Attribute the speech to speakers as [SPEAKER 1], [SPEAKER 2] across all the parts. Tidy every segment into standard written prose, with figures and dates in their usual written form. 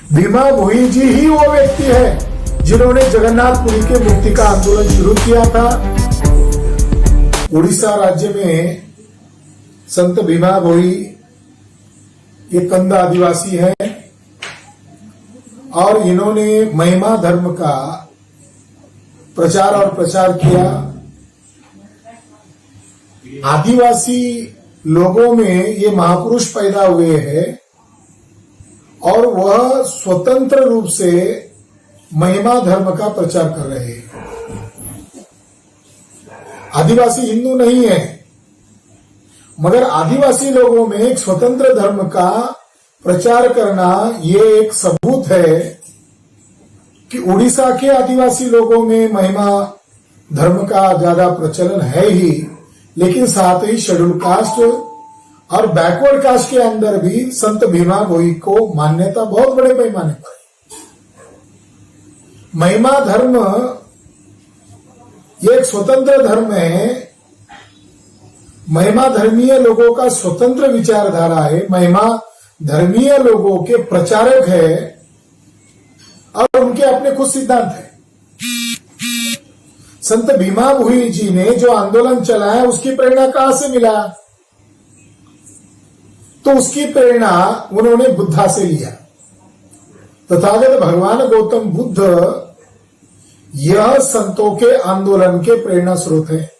[SPEAKER 1] भीमा भोई जी ही वो व्यक्ति है जिन्होंने जगन्नाथपुरी के मुक्ति का आंदोलन शुरू किया था। उड़ीसा राज्य में संत भीमा भोई ये कंद आदिवासी है और इन्होंने महिमा धर्म का प्रचार और प्रसार किया। आदिवासी लोगों में ये महापुरुष पैदा हुए हैं और वह स्वतंत्र रूप से महिमा धर्म का प्रचार कर रहे हैं। आदिवासी हिंदू नहीं है, मगर आदिवासी लोगों में एक स्वतंत्र धर्म का प्रचार करना ये एक सबूत है कि उड़ीसा के आदिवासी लोगों में महिमा धर्म का ज्यादा प्रचलन है ही, लेकिन साथ ही शेड्यूल कास्ट और बैकवर्ड कास्ट के अंदर भी संत भीमा भोई को मान्यता बहुत बड़े पैमाने पर है। महिमा धर्म ये एक स्वतंत्र धर्म है। महिमा धर्मीय लोगों का स्वतंत्र विचारधारा है। महिमा धर्मीय लोगों के प्रचारक है और उनके अपने कुछ सिद्धांत है। संत भीमा भोई जी ने जो आंदोलन चलाया उसकी प्रेरणा कहां से मिला? तो उसकी प्रेरणा उन्होंने बुद्धा से लिया। तथागत भगवान गौतम बुद्ध यह संतों के आंदोलन के प्रेरणा स्रोत है।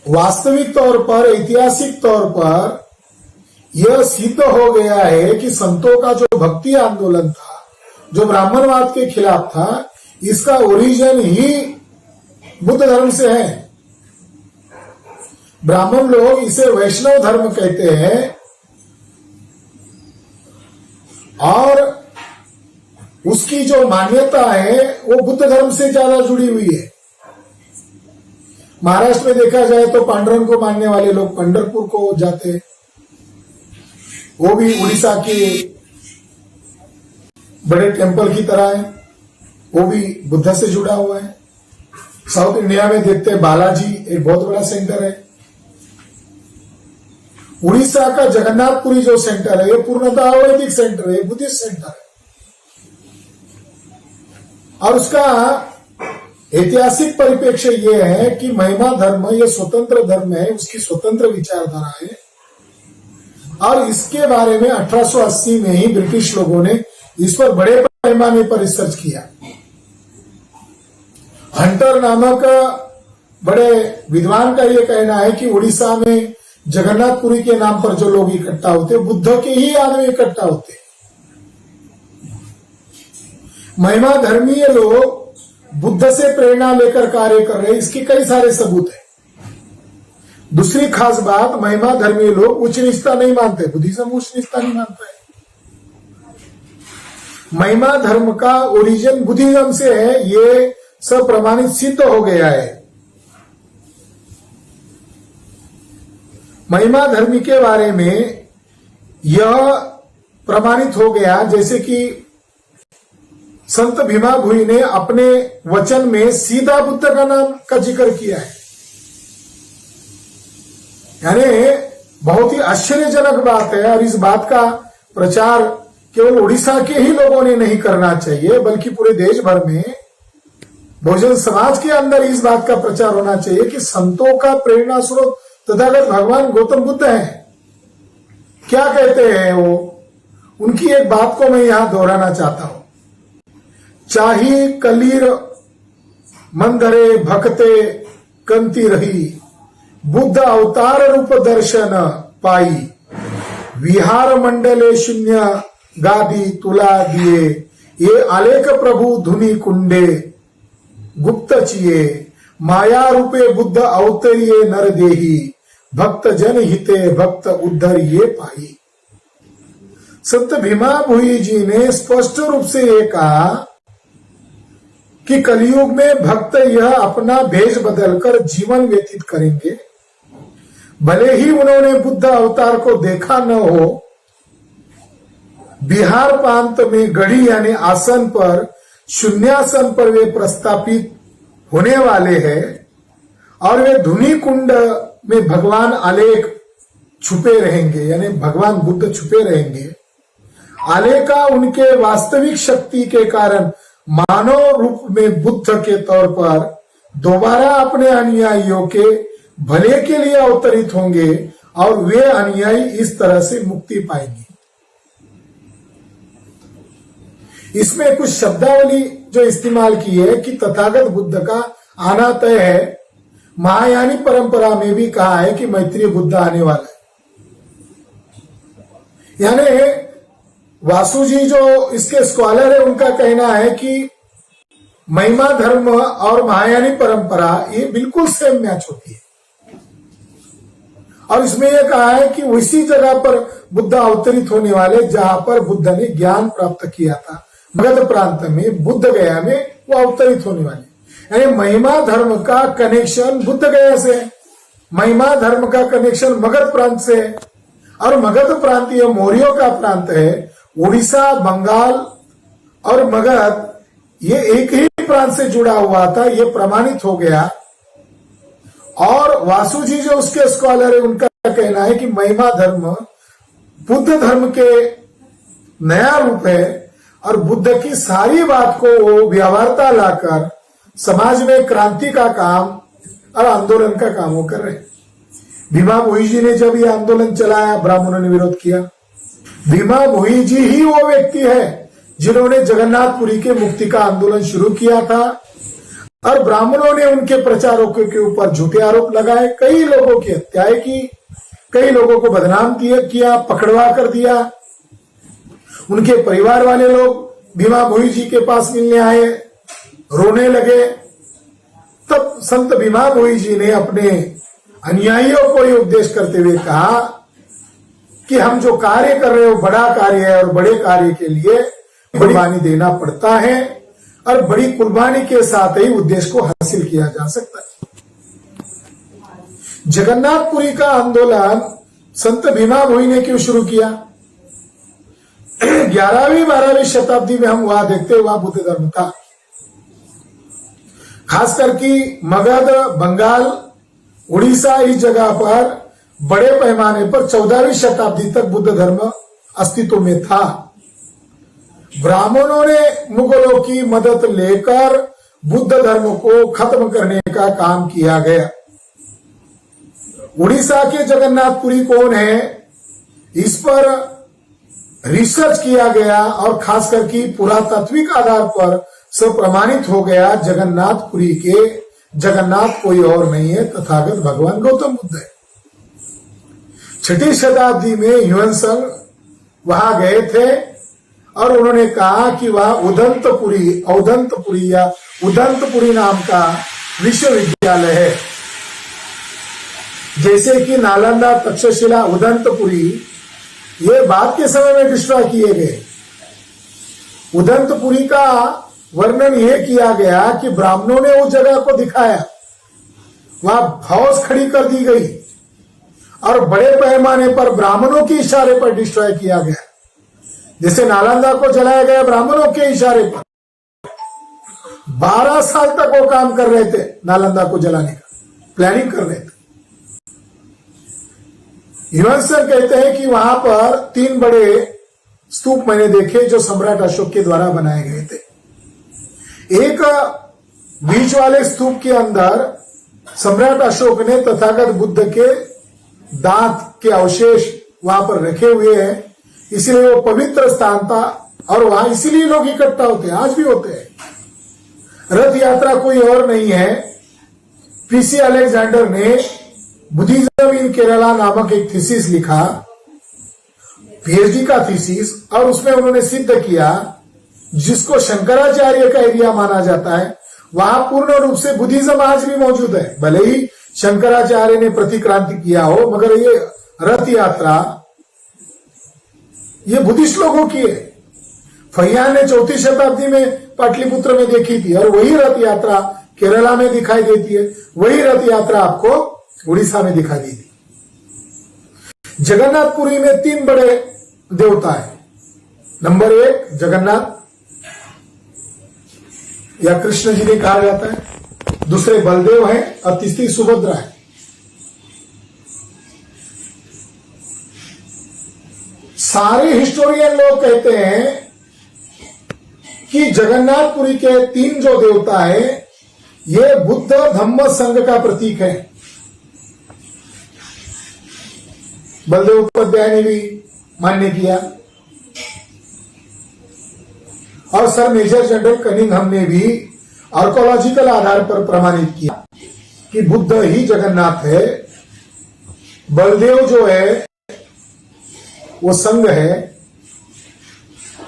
[SPEAKER 1] वास्तविक तौर पर, ऐतिहासिक तौर पर यह सिद्ध हो गया है कि संतों का जो भक्ति आंदोलन था, जो ब्राह्मणवाद के खिलाफ था, इसका ओरिजिन ही बुद्ध धर्म से है। ब्राह्मण लोग इसे वैष्णव धर्म कहते हैं और उसकी जो मान्यता है वो बुद्ध धर्म से ज्यादा जुड़ी हुई है। महाराष्ट्र में देखा जाए तो पांडुरंग को मानने वाले लोग पंढरपुर को जाते हैं, वो भी उड़ीसा के बड़े टेम्पल की तरह है, वो भी बुद्ध से जुड़ा हुआ है। साउथ इंडिया में देखते हैं बालाजी एक बहुत बड़ा सेंटर है। उड़ीसा का जगन्नाथपुरी जो सेंटर है ये पूर्णतः वैदिक सेंटर है, बुद्धिस्ट सेंटर है और उसका ऐतिहासिक परिप्रेक्ष्य ये है कि महिमा धर्म ये स्वतंत्र धर्म है, उसकी स्वतंत्र विचारधारा है और इसके बारे में 1880 में ही ब्रिटिश लोगों ने इस पर बड़े पैमाने पर रिसर्च किया। हंटर नामक बड़े विद्वान का यह कहना है कि उड़ीसा में जगन्नाथपुरी के नाम पर जो लोग इकट्ठा होते बुद्ध के ही आदमी इकट्ठा होते। महिमा धर्मीय लोग बुद्ध से प्रेरणा लेकर कार्य कर रहे, इसके कई सारे सबूत हैं। दूसरी खास बात, महिमा धर्मीय लोग उच्च निष्ठा नहीं मानते, बुद्धिज्म उच्च निष्ठा नहीं मानता है। महिमा धर्म का ओरिजिन बुद्धिज्म से है, ये सब प्रमाणित सिद्ध हो गया है। महिमा धर्मी के बारे में यह प्रमाणित हो गया जैसे कि संत भीमा भोई ने अपने वचन में सीधा बुद्ध का नाम का जिक्र किया है। यानी बहुत ही आश्चर्यजनक बात है और इस बात का प्रचार केवल उड़ीसा के ही लोगों ने नहीं करना चाहिए, बल्कि पूरे देश भर में बहुजन समाज के अंदर इस बात का प्रचार होना चाहिए कि संतों का प्रेरणा स्रोत तथागत भगवान गौतम बुद्ध है। क्या कहते हैं वो? उनकी एक बात को मैं यहां दोहराना चाहता हूं। चाही कलीर मंदरे भक्ते कंती रही, बुद्ध अवतार रूप दर्शन पाई, विहार मंडले शून्य गादी तुला दिए, ये आलेख प्रभु धुनी कुंडे गुप्त चिये, माया रूपे बुद्ध अवतरिये नर देही, भक्त जन हिते भक्त उद्धर ये पाई। संत भीमा भोई जी ने स्पष्ट रूप से ये कहा कि कलयुग में भक्त यह अपना भेष बदलकर जीवन व्यतीत करेंगे। भले ही उन्होंने बुद्ध अवतार को देखा न हो, बिहार प्रांत में गढ़ी यानी आसन पर, शून्यासन पर वे प्रस्थापित होने वाले हैं और वे धुनी कुंड में भगवान आलेख छुपे रहेंगे, यानी भगवान बुद्ध छुपे रहेंगे। आलेखा उनके वास्तविक शक्ति के कारण मानव रूप में बुद्ध के तौर पर दोबारा अपने अनुयायियों के भले के लिए अवतरित होंगे और वे अनुयायी इस तरह से मुक्ति पाएंगे। इसमें कुछ शब्दावली जो इस्तेमाल की है कि तथागत बुद्ध का आना तय है। महायानी परंपरा में भी कहा है कि मैत्रेय बुद्ध आने वाला है। यानी वासु जी जो इसके स्कॉलर है, उनका कहना है कि महिमा धर्म और महायानी परंपरा ये बिल्कुल सेम मैच होती है। और इसमें यह कहा है कि उसी जगह पर बुद्ध अवतरित होने वाले जहां पर बुद्ध ने ज्ञान प्राप्त किया था, मगध प्रांत में, बुद्ध गया में वो अवतरित होने वाले। यानी महिमा धर्म का कनेक्शन बुद्ध गया से है, महिमा धर्म का कनेक्शन मगध प्रांत से है। और मगध प्रांत ये मौर्यों का प्रांत है। उड़ीसा, बंगाल और मगध ये एक ही प्रांत से जुड़ा हुआ था, ये प्रमाणित हो गया। और वासु जी जो उसके स्कॉलर है, उनका कहना है कि महिमा धर्म बुद्ध धर्म के नया रूप है और बुद्ध की सारी बात को वो व्यवहारता लाकर समाज में क्रांति का काम और आंदोलन का काम वो कर रहे हैं। भीमा भोई जी ने जब ये आंदोलन चलाया, ब्राह्मणों ने विरोध किया। भीमा भोई जी ही वो व्यक्ति है जिन्होंने जगन्नाथपुरी के मुक्ति का आंदोलन शुरू किया था और ब्राह्मणों ने उनके प्रचारकों के ऊपर झूठे आरोप लगाए, कई लोगों की हत्याएं की, कई लोगों को बदनाम किया, पकड़वा कर दिया। उनके परिवार वाले लोग भीमा भोई जी के पास मिलने आए, रोने लगे। तब संत भीमा भोई जी ने अपने अनुयायियों को ये उपदेश करते हुए कहा कि हम जो कार्य कर रहे हो बड़ा कार्य है और बड़े कार्य के लिए कुर्बानी देना पड़ता है और बड़ी कुर्बानी के साथ ही उद्देश्य को हासिल किया जा सकता है। जगन्नाथपुरी का आंदोलन संत भीमा भोई ने क्यों शुरू किया? 11वीं 12वीं शताब्दी में हम वहां देखते वहां बुद्ध धर्म था। खासकर कि मगध, बंगाल, उड़ीसा इस जगह पर बड़े पैमाने पर 14वीं शताब्दी तक बुद्ध धर्म अस्तित्व में था। ब्राह्मणों ने मुगलों की मदद लेकर बुद्ध धर्म को खत्म करने का काम किया गया। उड़ीसा के जगन्नाथपुरी कौन है, इस पर रिसर्च किया गया और खासकर की पुरातात्विक आधार पर सब प्रमाणित हो गया जगन्नाथपुरी के जगन्नाथ कोई और नहीं है, तथागत भगवान गौतम बुद्ध है। 6ठी शताब्दी में ह्वेनसांग वहां गए थे और उन्होंने कहा कि वह औदंतपुरी या उदंतपुरी नाम का विश्वविद्यालय है। जैसे कि नालंदा, तक्षशिला, उदंतपुरी ये बाद के समय में डिस्ट्रॉय किए गए। उदंतपुरी का वर्णन यह किया गया कि ब्राह्मणों ने उस जगह को दिखाया, वहां फौज खड़ी कर दी गई और बड़े पैमाने पर ब्राह्मणों के इशारे पर डिस्ट्रॉय किया गया। जैसे नालंदा को जलाया गया ब्राह्मणों के इशारे पर। 12 साल तक वो काम कर रहे थे, नालंदा को जलाने का प्लानिंग कर रहे थे। ह्वेनसांग कहते हैं कि वहां पर 3 बड़े स्तूप मैंने देखे जो सम्राट अशोक के द्वारा बनाए गए थे। एक बीच वाले स्तूप के अंदर सम्राट अशोक ने तथागत बुद्ध के दांत के अवशेष वहां पर रखे हुए हैं, इसलिए वो पवित्र स्थान था और वहां इसीलिए लोग इकट्ठा होते हैं, आज भी होते हैं। रथ यात्रा कोई और नहीं है, पीसी अलेक्जेंडर ने बुद्धिज्म इन केरला नामक एक थीसिस लिखा, पीएचडी का थीसिस, और उसमें उन्होंने सिद्ध किया जिसको शंकराचार्य का एरिया माना जाता है, वहां पूर्ण रूप से बुद्धिज्म आज भी मौजूद है। भले ही शंकराचार्य ने प्रतिक्रांति किया हो, मगर ये रथ यात्रा ये बुद्धिस्ट लोगों की है। फैयान ने 4ठी शताब्दी में पाटलिपुत्र में देखी थी और वही रथ यात्रा केरला में दिखाई देती है, वही रथ यात्रा आपको उड़ीसा में दिखाई देती। जगन्नाथपुरी में 3 बड़े देवता है। नंबर 1 जगन्नाथ या कृष्ण जी ने कहा जाता है, दूसरे बलदेव हैं और तीसरी सुभद्रा है। सारे हिस्टोरियन लोग कहते हैं कि जगन्नाथपुरी के 3 जो देवता है ये बुद्ध धम्म संघ का प्रतीक है। बलदेव उपाध्याय ने भी मान्य किया और सर मेजर जनरल कनिंघम ने भी आर्कोलॉजिकल आधार पर प्रमाणित किया कि बुद्ध ही जगन्नाथ है, बलदेव जो है वो संघ है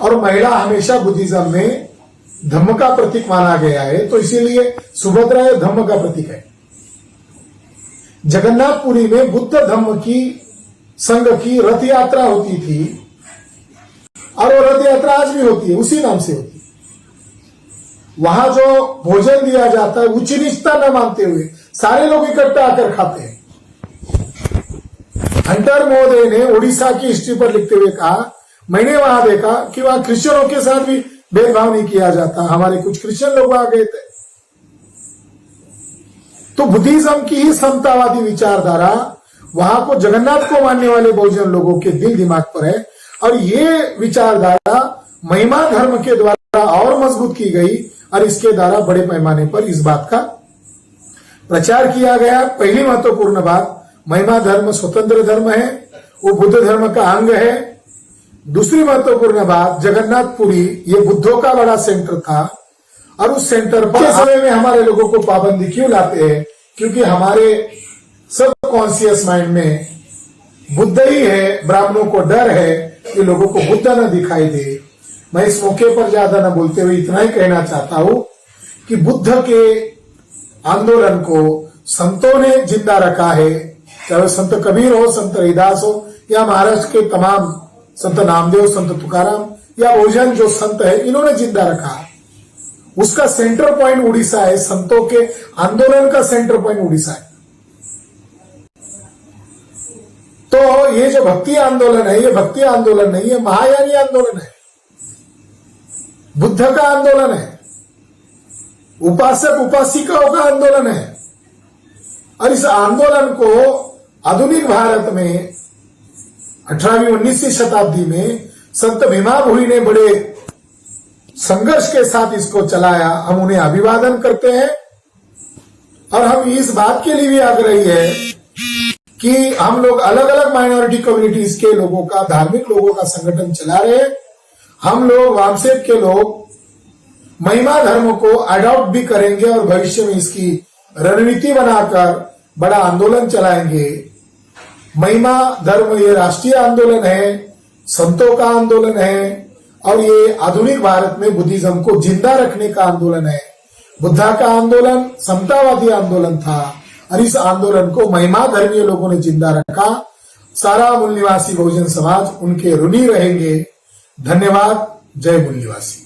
[SPEAKER 1] और महिला हमेशा बुद्धिज्म में धम्म का प्रतीक माना गया है, तो इसीलिए सुभद्रा धम्म का प्रतीक है। जगन्नाथपुरी में बुद्ध धम्म की संघ की रथ यात्रा होती थी और वो रथ यात्रा आज भी होती है, उसी नाम से होती है। वहां जो भोजन दिया जाता है उच्च नीचता न मानते हुए सारे लोग इकट्ठा आकर खाते हैं। हंटर महोदय ने उड़ीसा की हिस्ट्री पर लिखते हुए कहा, मैंने वहां देखा कि वहां क्रिश्चियनों के साथ भी भेदभाव नहीं किया जाता। हमारे कुछ क्रिश्चियन लोग वहां गए थे। तो बुद्धिज्म की ही समतावादी विचारधारा वहां को जगन्नाथ को मानने वाले बहुजन लोगों के दिल दिमाग पर है और ये विचारधारा महिमा धर्म के द्वारा और मजबूत की गई और इसके द्वारा बड़े पैमाने पर इस बात का प्रचार किया गया। पहली महत्वपूर्ण बात, महिमा धर्म स्वतंत्र धर्म है, वो बुद्ध धर्म का अंग है। दूसरी महत्वपूर्ण बात, जगन्नाथपुरी ये बुद्धों का बड़ा सेंटर था और उस सेंटर पर समय में हमारे लोगों को पाबंदी क्यों लाते हैं? क्योंकि हमारे सब कॉन्शियस माइंड में बुद्ध ही है, ब्राह्मणों को डर है कि लोगों को बुद्ध न दिखाई दे। मैं इस मौके पर ज्यादा न बोलते हुए इतना ही कहना चाहता हूं कि बुद्ध के आंदोलन को संतों ने जिंदा रखा है, चाहे संत कबीर हो, संत रविदास हो या महाराष्ट्र के तमाम संत नामदेव, संत तुकाराम या बहुजन जो संत है, इन्होंने जिंदा रखा। उसका सेंटर पॉइंट उड़ीसा है, संतों के आंदोलन का सेंटर पॉइंट उड़ीसा है। तो ये जो भक्ति आंदोलन है, ये भक्ति आंदोलन नहीं है, महायानी आंदोलन है, बुद्ध का आंदोलन है, उपासक उपासिकाओं का आंदोलन है। और इस आंदोलन को आधुनिक भारत में 18वीं 19वीं शताब्दी में संत भीमा भोई ने बड़े संघर्ष के साथ इसको चलाया। हम उन्हें अभिवादन करते हैं और हम इस बात के लिए भी आग्रही है कि हम लोग अलग अलग माइनॉरिटी कम्युनिटीज के लोगों का, धार्मिक लोगों का संगठन चला रहे हैं। हम लोग वामसेक के लोग महिमा धर्म को अडॉप्ट भी करेंगे और भविष्य में इसकी रणनीति बनाकर बड़ा आंदोलन चलाएंगे। महिमा धर्म ये राष्ट्रीय आंदोलन है, संतों का आंदोलन है और ये आधुनिक भारत में बुद्धिज्म को जिंदा रखने का आंदोलन है। बुद्धा का आंदोलन समतावादी आंदोलन था और इस आंदोलन को महिमा धर्मीय लोगों ने जिंदा रखा। सारा मूल निवासी बहुजन समाज उनके ऋणी रहेंगे। धन्यवाद। जय मूल निवासी।